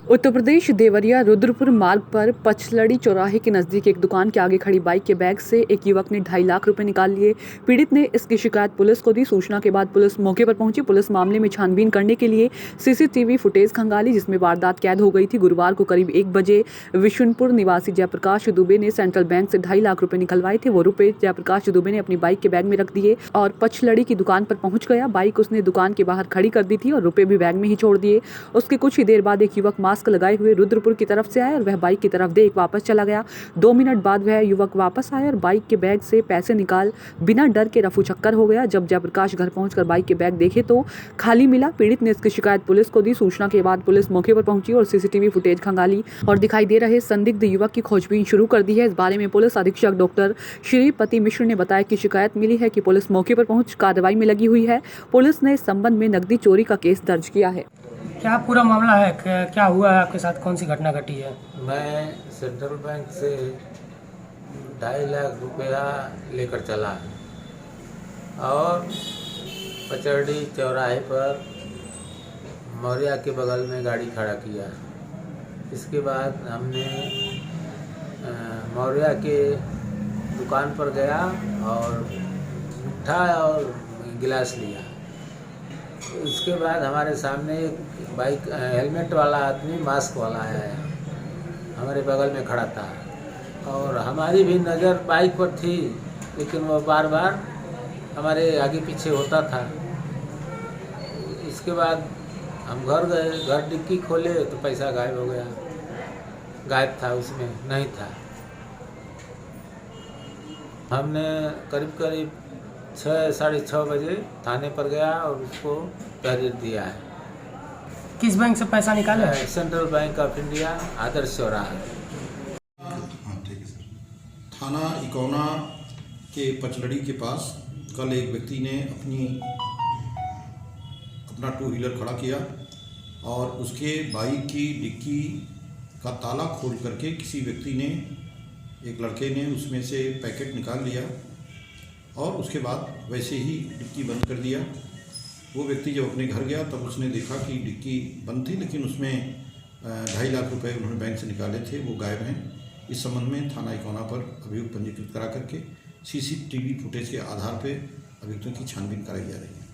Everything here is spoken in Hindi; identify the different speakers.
Speaker 1: उत्तर प्रदेश देवरिया रुद्रपुर मार्ग पर पचलड़ी चौराहे के नजदीक एक दुकान के आगे खड़ी बाइक के बैग से एक युवक ने 2.5 लाख रुपए निकाल लिए। पीड़ित ने इसकी शिकायत पुलिस को दी। सूचना के बाद पुलिस मौके पर पहुंची। पुलिस मामले में छानबीन करने के लिए सीसीटीवी फुटेज खंगाली, जिसमें वारदात कैद हो गई थी। गुरुवार को करीब 1 बजे विशुनपुर निवासी जयप्रकाश दुबे ने सेंट्रल बैंक से 2.5 लाख रुपए निकलवाए थे। वो रुपए जयप्रकाश दुबे ने अपनी बाइक के बैग में रख दिए और पचलड़ी की दुकान पर पहुंच गया। बाइक उसने दुकान के बाहर खड़ी कर दी थी और रुपए भी बैग में ही छोड़ दिए। उसके कुछ ही देर बाद एक युवक मास्क लगाए हुए रुद्रपुर की तरफ से आया और वह बाइक की तरफ देख वापस चला गया। 2 मिनट बाद वह युवक वापस आया और बाइक के बैग से पैसे निकाल बिना डर के रफू चक्कर हो गया। जब जयप्रकाश घर पहुंचकर बाइक के बैग देखे तो खाली मिला। पीड़ित ने इसकी शिकायत पुलिस को दी। सूचना के बाद पुलिस मौके पर पहुंची और सीसीटीवी फुटेज खंगाली और दिखाई दे रहे संदिग्ध युवक की खोजबीन शुरू कर दी है। इस बारे में पुलिस अधीक्षक डॉक्टर श्रीपति मिश्र ने बताया कि शिकायत मिली है कि पुलिस मौके पर पहुंच कार्रवाई में लगी हुई है। पुलिस ने इस संबंध में नकदी चोरी का केस दर्ज किया है।
Speaker 2: क्या पूरा मामला है? क्या हुआ है आपके साथ? कौन सी घटना घटी है?
Speaker 3: मैं सेंट्रल बैंक से 2.5 लाख रुपया लेकर चला और पचलड़ी चौराहे पर मौर्या के बगल में गाड़ी खड़ा किया। इसके बाद हमने मौर्या के दुकान पर गया और मिठा और गिलास लिया। उसके बाद हमारे सामने एक बाइक हेलमेट वाला आदमी मास्क वाला है, हमारे बगल में खड़ा था और हमारी भी नज़र बाइक पर थी, लेकिन वो बार बार हमारे आगे पीछे होता था। इसके बाद हम घर गए, घर डिक्की खोले तो पैसा गायब हो गया। गायब था, उसमें नहीं था। हमने करीब करीब 6 साढ़े 6 बजे थाने पर गया और उसको तहरीर दिया है।
Speaker 2: किस बैंक से पैसा निकाला?
Speaker 3: सेंट्रल बैंक ऑफ इंडिया, आदर्श चौराहा।
Speaker 4: हाँ ठीक है सर। थाना इकौना के पचलड़ी के पास कल एक व्यक्ति ने अपना 2 व्हीलर खड़ा किया और उसके बाइक की डिक्की का ताला खोल करके किसी व्यक्ति ने, एक लड़के ने उसमें से पैकेट निकाल लिया और उसके बाद वैसे ही डिक्की बंद कर दिया। वो व्यक्ति जब अपने घर गया तब उसने देखा कि डिक्की बंद थी, लेकिन उसमें 2.5 लाख रुपए उन्होंने बैंक से निकाले थे, वो गायब हैं। इस संबंध में थाना इकौना पर अभियोग पंजीकृत करा करके सीसीटीवी फुटेज के आधार पर अभियुक्तों की छानबीन कराई जा रही है।